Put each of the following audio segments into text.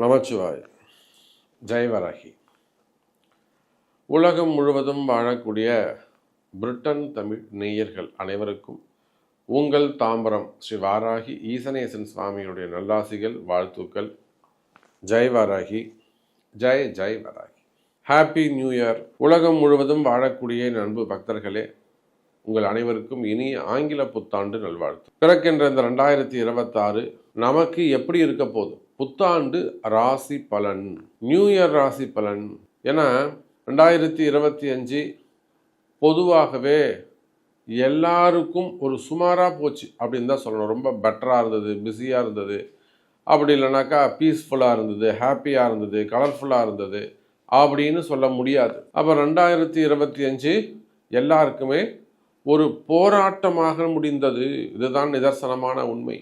நமச்சிவாய். ஜெயவராகி. உலகம் முழுவதும் வாழக்கூடிய பிரிட்டன் தமிழ் நேயர்கள் அனைவருக்கும் உங்கள் தாம்பரம் ஸ்ரீ வாராகி ஈசனேசன் சுவாமியுடைய நல்லாசிகள், வாழ்த்துக்கள். ஜெயவராகி. ஜெய் வராகி. Happy new year. உலகம் முழுவதும் வாழக்கூடிய அன்பு பக்தர்களே, உங்கள் அனைவருக்கும் இனிய ஆங்கில புத்தாண்டு நல்வாழ்த்து. பிறக்கின்ற இந்த 2026 நமக்கு எப்படி இருக்க போகுது? புத்தாண்டு ராசி பலன், நியூ இயர் ராசி பலன். ஏன்னா 2025 பொதுவாகவே எல்லாருக்கும் ஒரு சுமாராக போச்சு அப்படின்னு தான் சொல்லணும். ரொம்ப பெட்டராக இருந்தது, பிஸியாக இருந்தது, அப்படி இல்லைனாக்கா பீஸ்ஃபுல்லாக இருந்தது, ஹாப்பியாக இருந்தது, கலர்ஃபுல்லாக இருந்தது அப்படின்னு சொல்ல முடியாது. அப்போ 2025 எல்லாருக்குமே ஒரு போராட்டமாக முடிந்தது. இதுதான் நிதர்சனமான உண்மை.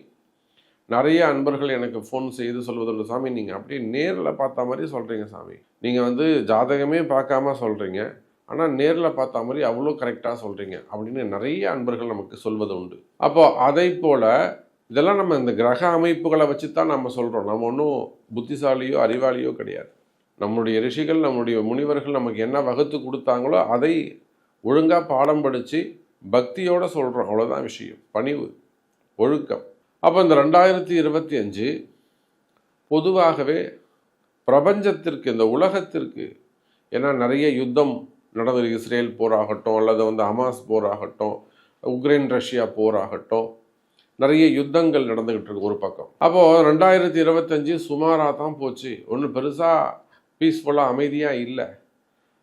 நிறைய அன்பர்கள் எனக்கு ஃபோன் செய்து சொல்வதுண்டு, சாமி நீங்கள் அப்படியே நேரில் பார்த்த மாதிரி சொல்கிறீங்க சாமி, நீங்கள் ஜாதகமே பார்க்காம சொல்கிறீங்க, ஆனால் நேரில் பார்த்த மாதிரி அவ்வளோ கரெக்டாக சொல்கிறீங்க அப்படின்னு நிறைய அன்பர்கள் நமக்கு சொல்வது உண்டு. அப்போது அதை போல் இதெல்லாம் நம்ம இந்த கிரக அமைப்புகளை வச்சு தான் நம்ம சொல்கிறோம். நம்ம ஒன்றும் புத்திசாலியோ அறிவாளியோ கிடையாது. நம்முடைய ரிஷிகள், நம்முடைய முனிவர்கள் நமக்கு என்ன வகுத்து கொடுத்தாங்களோ அதை ஒழுங்காக பாடம் படித்து பக்தியோடு சொல்கிறோம். அவ்வளோதான் விஷயம். பணிவு, ஒழுக்கம். அப்போ இந்த 2025 பொதுவாகவே பிரபஞ்சத்திற்கு, இந்த உலகத்திற்கு, ஏன்னா நிறைய யுத்தம் நடந்தது. இஸ்ரேல் போராகட்டும், அல்லது ஹமாஸ் போராகட்டும், உக்ரைன் ரஷ்யா போராகட்டும், நிறைய யுத்தங்கள் நடந்துக்கிட்டு இருக்கு ஒரு பக்கம். அப்போது 2025 சுமாராக தான் போச்சு. ஒன்றும் பெருசாக பீஸ்ஃபுல்லாக அமைதியாக இல்லை.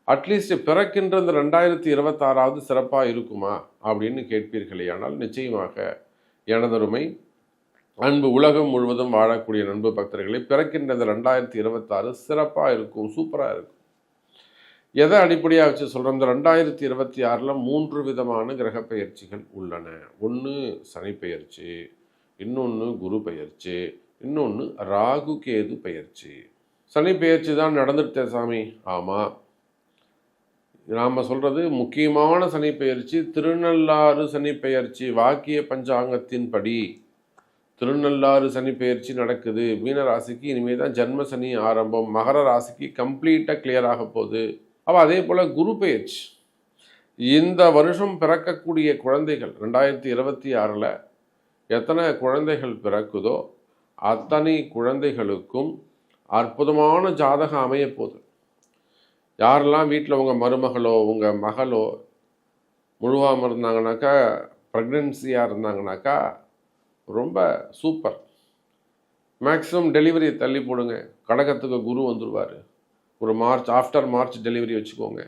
அட்லீஸ்ட் பிறக்கின்ற இந்த 2026 சிறப்பாக இருக்குமா அப்படின்னு கேட்பீர்களே, ஆனால் நிச்சயமாக எனதருமை அன்பு உலகம் முழுவதும் வாழக்கூடிய நண்பு பக்தர்களை, பிறக்கின்ற இந்த 2026 சிறப்பாக இருக்கும், சூப்பராக இருக்கும். எதை அடிப்படையாக வச்சு சொல்கிறோம்? இந்த 2026 3 விதமான கிரக பெயர்ச்சிகள் உள்ளன. ஒன்று சனி பெயர்ச்சி, இன்னொன்று குரு பெயர்ச்சி, இன்னொன்று ராகு கேது பெயர்ச்சி. சனி பெயர்ச்சி தான் நடந்துட்டே சாமி. ஆமாம், நாம் சொல்கிறது முக்கியமான சனி பெயர்ச்சி திருநள்ளாறு சனி பெயர்ச்சி. வாக்கிய பஞ்சாங்கத்தின் படி திருநள்ளாறு சனி பெயர்ச்சி நடக்குது. மீன ராசிக்கு இனிமேல் தான் ஜென்ம சனி ஆரம்பம். மகர ராசிக்கு கம்ப்ளீட்டாக கிளியர் ஆக போகுது. அப்போ அதே போல் குரு பெயர்ச்சி. இந்த வருஷம் பிறக்கக்கூடிய குழந்தைகள் 2026 எத்தனை குழந்தைகள் பிறக்குதோ அத்தனை குழந்தைகளுக்கும் அற்புதமான ஜாதகம் அமைய போகுது. யாரெல்லாம் வீட்டில் உங்கள் மருமகளோ உங்கள் மகளோ முழுவாமல் இருந்தாங்கனாக்கா, ப்ரெக்னென்சியாக இருந்தாங்கனாக்கா ரொம்ப சூப்பர். மேக்ஸிமம் டெலிவரி தள்ளி போடுங்க. கடகத்துக்கு குரு வந்துடுவார். ஒரு ஆஃப்டர் மார்ச் டெலிவரி வச்சுக்கோங்க.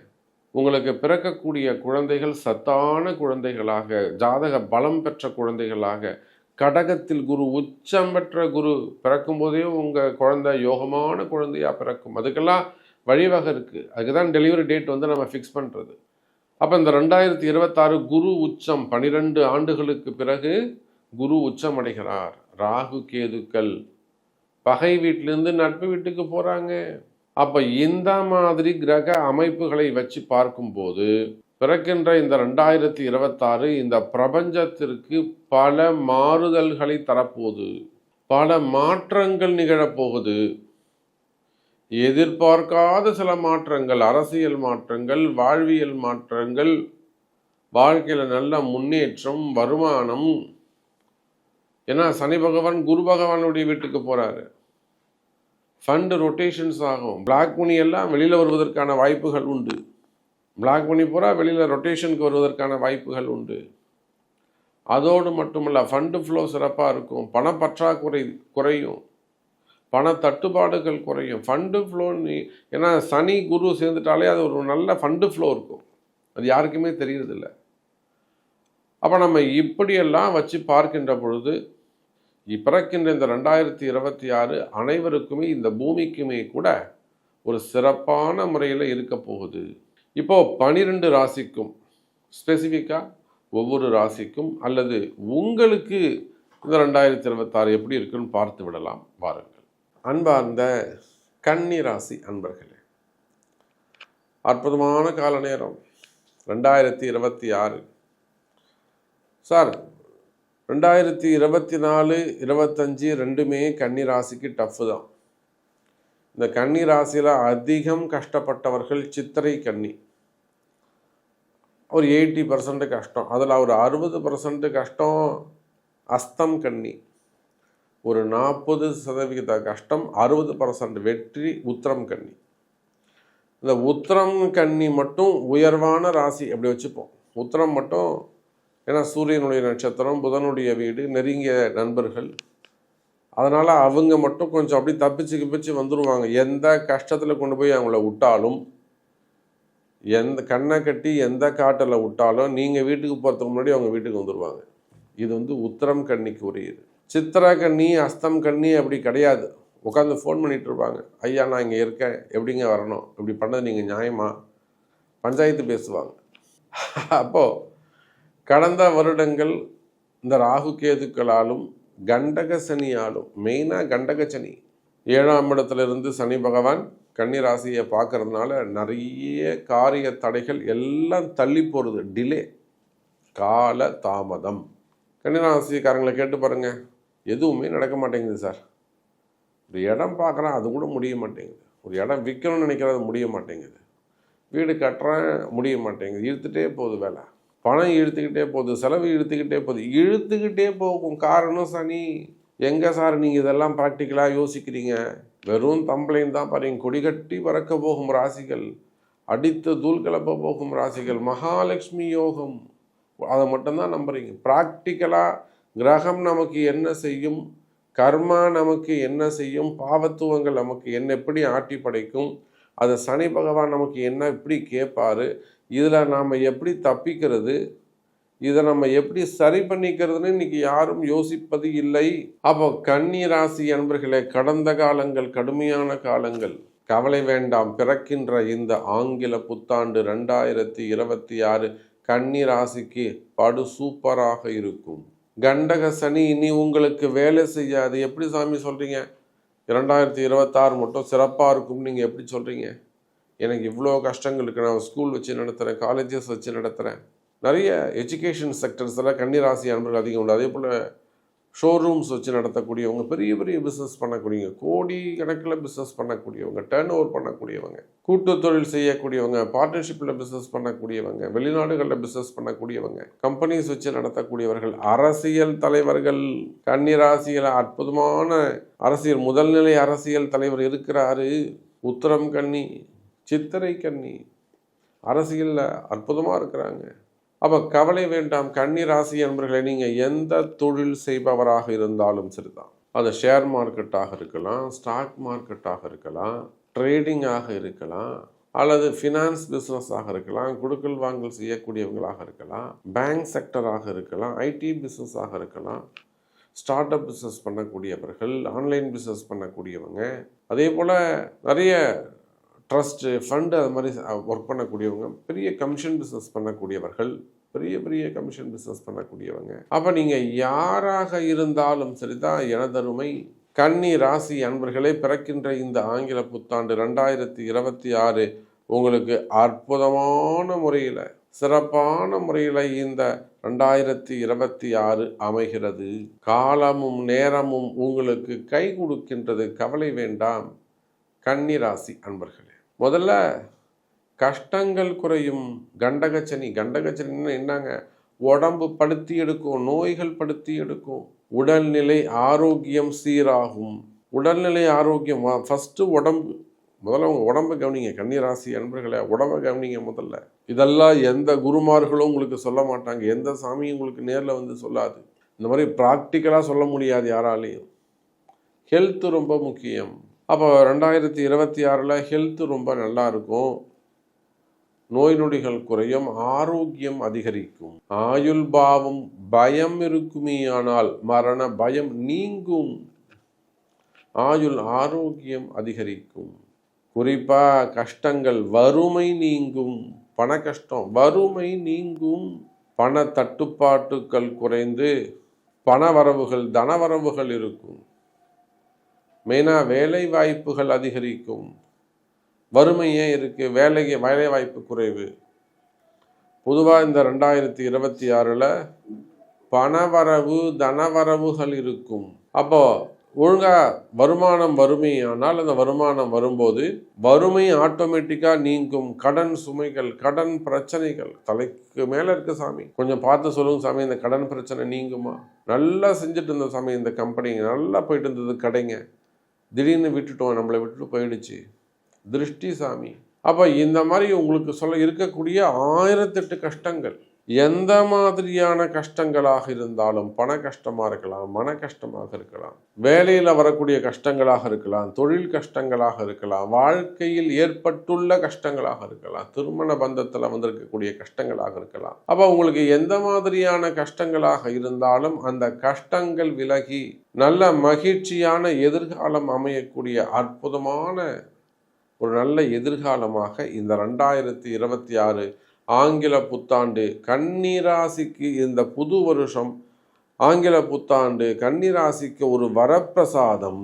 உங்களுக்கு பிறக்கக்கூடிய குழந்தைகள் சத்தான குழந்தைகளாக, ஜாதக பலம் பெற்ற குழந்தைகளாக, கடகத்தில் குரு, உச்சம் பெற்ற குரு பிறக்கும் போதே உங்கள் குழந்தை யோகமான குழந்தையாக பிறக்கும். அதுக்கெல்லாம் வழிவகை இருக்குது. அதுக்கு தான் டெலிவரி டேட் நம்ம ஃபிக்ஸ் பண்ணுறது. அப்போ இந்த 2026 குரு உச்சம், 12 ஆண்டுகளுக்கு பிறகு குரு உச்சம் அடைகிறார். ராகு கேதுக்கள் பகை வீட்டிலிருந்து நட்பு வீட்டுக்கு போகிறாங்க. அப்போ இந்த மாதிரி கிரக அமைப்புகளை வச்சு பார்க்கும்போது பிறக்கின்ற இந்த 2026 இந்த பிரபஞ்சத்திற்கு பல மாறுதல்களை தரப்போகுது. பல மாற்றங்கள் நிகழப்போகுது. எதிர்பார்க்காத சில மாற்றங்கள், அரசியல் மாற்றங்கள், வாழ்வியல் மாற்றங்கள், வாழ்க்கையில் நல்ல முன்னேற்றம், வருமானம். ஏன்னா சனி பகவான் குரு பகவானுடைய வீட்டுக்கு போகிறாரு. ஃபண்டு ரொட்டேஷன்ஸ் ஆகும். பிளாக் மணி எல்லாம் வெளியில் வருவதற்கான வாய்ப்புகள் உண்டு. பிளாக் மணி பூரா வெளியில் ரொட்டேஷனுக்கு வருவதற்கான வாய்ப்புகள் உண்டு. அதோடு மட்டுமல்ல, ஃபண்டு ஃப்ளோ சிறப்பாக இருக்கும். பணப்பற்றாக்குறை குறையும், பண தட்டுப்பாடுகள் குறையும். ஃபண்டு ஃப்ளோ, ஏன்னா சனி குரு சேர்ந்துட்டாலே அது ஒரு நல்ல ஃபண்டு ஃப்ளோ இருக்கும். அது யாருக்குமே தெரியறதில்லை. அப்போ நம்ம இப்படியெல்லாம் வச்சு பார்க்கின்ற பொழுது பிறக்கின்ற இந்த 2026 அனைவருக்குமே, இந்த பூமிக்குமே கூட ஒரு சிறப்பான முறையில் இருக்க போகுது. இப்போது 12 ராசிக்கும் ஸ்பெசிஃபிக்காக ஒவ்வொரு ராசிக்கும் அல்லது உங்களுக்கு இந்த 2026 எப்படி இருக்குன்னு பார்த்து விடலாம். வாருங்கள். அன்பார்ந்த கன்னி ராசி அன்பர்களே, அற்புதமான கால நேரம் 2026. சார், 2024, 25 ரெண்டுமே கன்னி ராசிக்கு டஃப்பு தான். இந்த கன்னி ராசியில் அதிகம் கஷ்டப்பட்டவர்கள் சித்திரை கன்னி. ஒரு 80% கஷ்டம். அதில் ஒரு 60% கஷ்டம் அஸ்தம் கன்னி. ஒரு 40% கஷ்டம், 60% வெற்றி உத்திரம் கன்னி. இந்த உத்திரம் கன்னி மட்டும் உயர்வான ராசி அப்படி வச்சுப்போம். உத்திரம் மட்டும் ஏன்னா சூரியனுடைய நட்சத்திரம், புதனுடைய வீடு, நெருங்கிய நண்பர்கள். அதனால் அவங்க மட்டும் கொஞ்சம் அப்படி தப்பிச்சு வந்துடுவாங்க. எந்த கஷ்டத்தில் கொண்டு போய் அவங்கள விட்டாலும், எந்த கண்ணை கட்டி எந்த காட்டில் விட்டாலும் நீங்கள் வீட்டுக்கு போகிறதுக்கு முன்னாடி அவங்க வீட்டுக்கு வந்துடுவாங்க. இது உத்திரம் கன்னிக்கு உரியது. சித்திரை கன்னி, அஸ்தம் கன்னி அப்படி கிடையாது. உட்காந்து ஃபோன் பண்ணிகிட்டு இருப்பாங்க. ஐயா நான் இங்கே இருக்கேன், எப்படிங்க வரணும், இப்படி பண்ணது நீங்கள் நியாயமா, பஞ்சாயத்து பேசுவாங்க. அப்போது கடந்த வருடங்கள் இந்த ராகு கேதுக்களாலும் கண்டக சனியாலும், மெயினாக கண்டக சனி 7ஆம் இடத்துலேருந்து சனி பகவான் கன்னி ராசியை பார்க்கறதுனால நிறைய காரிய தடைகள் எல்லாம் தள்ளி போகிறது, டிலே, கால தாமதம். கன்னிராசிக்காரங்களை கேட்டு பாருங்கள், எதுவுமே நடக்க மாட்டேங்குது சார். ஒரு இடம் பார்க்குறேன், அது கூட முடிய மாட்டேங்குது. ஒரு இடம் விற்கணும்னு நினைக்கிறது முடிய மாட்டேங்குது. வீடு கட்டுறேன், முடிய மாட்டேங்குது. இழுத்துகிட்டே போகுது வேலை, பணம் இழுத்துக்கிட்டே போகுது, செலவு இழுத்துக்கிட்டே போகும். காரணம் சனி. எங்கே சார் நீங்கள் இதெல்லாம் ப்ராக்டிக்கலாக யோசிக்கிறீங்க? வெறும் தம்பளையும் தான் பாருங்க. கொடி கட்டி பறக்க போகும் ராசிகள், அடித்து தூள் கிளப்ப போகும் ராசிகள், மகாலட்சுமி யோகம், அதை மட்டும்தான் நம்புறீங்க. ப்ராக்டிக்கலாக கிரகம் நமக்கு என்ன செய்யும், கர்மா நமக்கு என்ன செய்யும், பாவத்துவங்கள் நமக்கு என்ன எப்படி ஆட்டி படைக்கும், அதை சனி பகவான் நமக்கு என்ன எப்படி கேட்பாரு, இதில் நாம் எப்படி தப்பிக்கிறது, இதை நம்ம எப்படி சரி பண்ணிக்கிறதுன்னு இன்னைக்கு யாரும் யோசிப்பது இல்லை. அப்போ கன்னி ராசி அன்பர்களே, கடந்த காலங்கள் கடுமையான காலங்கள், கவலை வேண்டாம். பிறக்கின்ற இந்த ஆங்கில புத்தாண்டு 2026 கன்னி ராசிக்கு படு சூப்பராக இருக்கும். கண்டக சனி இனி உங்களுக்கு வேலை செய்யாது. எப்படி சாமி சொல்கிறீங்க 2026 மட்டும் சிறப்பாக இருக்கும்னு நீங்கள் எப்படி சொல்கிறீங்க? எனக்கு இவ்வளோ கஷ்டங்கள் இருக்குது. நான் ஸ்கூல் வச்சு நடத்துகிறேன், காலேஜஸ் வச்சு நடத்துகிறேன், நிறைய எஜுகேஷன் செக்டர்ஸில் கன்னி ராசி அன்பர்கள் அதிகம் உண்டு. அதே போல் ஷோரூம்ஸ் வச்சு நடத்தக்கூடியவங்க, பெரிய பெரிய பிஸ்னஸ் பண்ணக்கூடியவங்க, கோடி கணக்கில் பிஸ்னஸ் பண்ணக்கூடியவங்க, டர்ன் ஓவர் பண்ணக்கூடியவங்க, கூட்டு தொழில் செய்யக்கூடியவங்க, பார்ட்னர்ஷிப்பில் பிஸ்னஸ் பண்ணக்கூடியவங்க, வெளிநாடுகளில் பிஸ்னஸ் பண்ணக்கூடியவங்க, கம்பெனிஸ் வச்சு நடத்தக்கூடியவர்கள், அரசியல் தலைவர்கள். கன்னி ராசியில் அற்புதமான அரசியல், முதல்நிலை அரசியல் தலைவர் இருக்கிறாரு. உத்திரம் கன்னி, சித்திரை கன்னி, அரசியலில் அற்புதமாக இருக்கிறாங்க. அப்போ கவலை வேண்டாம் கன்னி ராசி என்பவர்களை, நீங்கள் எந்த தொழில் செய்பவராக இருந்தாலும் சரிதான். அது ஷேர் மார்க்கெட்டாக இருக்கலாம், ஸ்டாக் மார்க்கெட்டாக இருக்கலாம், ட்ரேடிங்காக இருக்கலாம், அல்லது ஃபினான்ஸ் பிஸ்னஸாக இருக்கலாம், கொடுக்கல் வாங்கல் செய்யக்கூடியவங்களாக இருக்கலாம், பேங்க் செக்டராக இருக்கலாம், ஐடி பிஸ்னஸாக இருக்கலாம், ஸ்டார்ட் அப் பிஸ்னஸ் பண்ணக்கூடியவர்கள், ஆன்லைன் பிஸ்னஸ் பண்ணக்கூடியவங்க, அதே போல் நிறைய ட்ரஸ்ட்டு ஃபண்டு அது மாதிரி ஒர்க் பண்ணக்கூடியவங்க, பெரிய கமிஷன் பிஸ்னஸ் பண்ணக்கூடியவர்கள், பெரிய பெரிய கமிஷன் பிஸ்னஸ் பண்ணக்கூடியவங்க. அப்போ நீங்கள் யாராக இருந்தாலும் சரிதான் எனதருமை கன்னி ராசி அன்பர்களே, பிறக்கின்ற இந்த ஆங்கில புத்தாண்டு 2026 உங்களுக்கு அற்புதமான முறையில், சிறப்பான முறையில் இந்த 2026 அமைகிறது. காலமும் நேரமும் உங்களுக்கு கை கொடுக்கின்றது. கவலை வேண்டாம் கன்னி ராசி அன்பர்களே. முதல்ல கஷ்டங்கள் குறையும். கண்டகச்சனி என்னங்க, உடம்பு படுத்தி எடுக்கும், நோய்கள் படுத்தி எடுக்கும், உடல்நிலை ஆரோக்கியம் சீராகும். உடல்நிலை ஆரோக்கியம் ஃபஸ்ட்டு உடம்பு. முதல்ல உங்கள் உடம்பை கவனிங்க கன்னி ராசி அன்பர்களே, உடம்பை கவனிங்க முதல்ல. இதெல்லாம் எந்த குருமார்களும் உங்களுக்கு சொல்ல மாட்டாங்க, எந்த சாமியும் உங்களுக்கு நேரில் வந்து சொல்லாது. இந்த மாதிரி ப்ராக்டிக்கலாக சொல்ல முடியாது யாராலையும். ஹெல்த்து ரொம்ப முக்கியம். அப்போ 2026 ஹெல்த்து ரொம்ப நல்லா இருக்கும். நோய் நொடிகள் குறையும், ஆரோக்கியம் அதிகரிக்கும், ஆயுள் பாவம் பயம் இருக்குமே, ஆனால் மரண பயம் நீங்கும், ஆயுள் ஆரோக்கியம் அதிகரிக்கும். குறிப்பாக கஷ்டங்கள், வறுமை நீங்கும், பண கஷ்டம் வறுமை நீங்கும், பண தட்டுப்பாட்டுக்கள் குறைந்து பண வரவுகள் தனவரவுகள் இருக்கும். மெயினாக வேலை வாய்ப்புகள் அதிகரிக்கும். வறுமையே இருக்குது, வேலை வாய்ப்பு குறைவு. பொதுவாக இந்த 2026 பணவரவு தனவரவுகள் இருக்கும். அப்போது ஒழுங்கா வருமானம் வறுமையானால் அந்த வருமானம் வரும்போது வறுமை ஆட்டோமேட்டிக்காக நீங்கும். கடன் சுமைகள், கடன் பிரச்சனைகள் தலைக்கு மேலே இருக்கு சாமி, கொஞ்சம் பார்த்து சொல்லுங்க சாமி, இந்த கடன் பிரச்சனை நீங்குமா? நல்லா செஞ்சுட்டு இருந்த சாமி, இந்த கம்பெனிங்க நல்லா போயிட்டு இருந்தது, கடைங்க திடீர்னு விட்டுட்டோம், நம்மளை விட்டுட்டு போயிடுச்சு, திருஷ்டி சாமி. அப்போ இந்த மாதிரி உங்களுக்கு சொல்ல இருக்கக்கூடிய 1008 கஷ்டங்கள், எந்த மாதிரியான கஷ்டங்களாக இருந்தாலும், பண கஷ்டமாக இருக்கலாம், மன கஷ்டமாக இருக்கலாம், வேலையில் வரக்கூடிய கஷ்டங்களாக இருக்கலாம், தொழில் கஷ்டங்களாக இருக்கலாம், வாழ்க்கையில் ஏற்பட்டுள்ள கஷ்டங்களாக இருக்கலாம், திருமண பந்தத்தில் வந்திருக்கக்கூடிய கஷ்டங்களாக இருக்கலாம். அப்போ உங்களுக்கு எந்த மாதிரியான கஷ்டங்களாக இருந்தாலும் அந்த கஷ்டங்கள் விலகி நல்ல மகிழ்ச்சியான எதிர்காலம் அமையக்கூடிய அற்புதமான ஒரு நல்ல எதிர்காலமாக இந்த 2026 ஆங்கில புத்தாண்டு கன்னிராசிக்கு, இந்த புது வருஷம் ஆங்கில புத்தாண்டு கன்னிராசிக்கு ஒரு வரப்பிரசாதம்.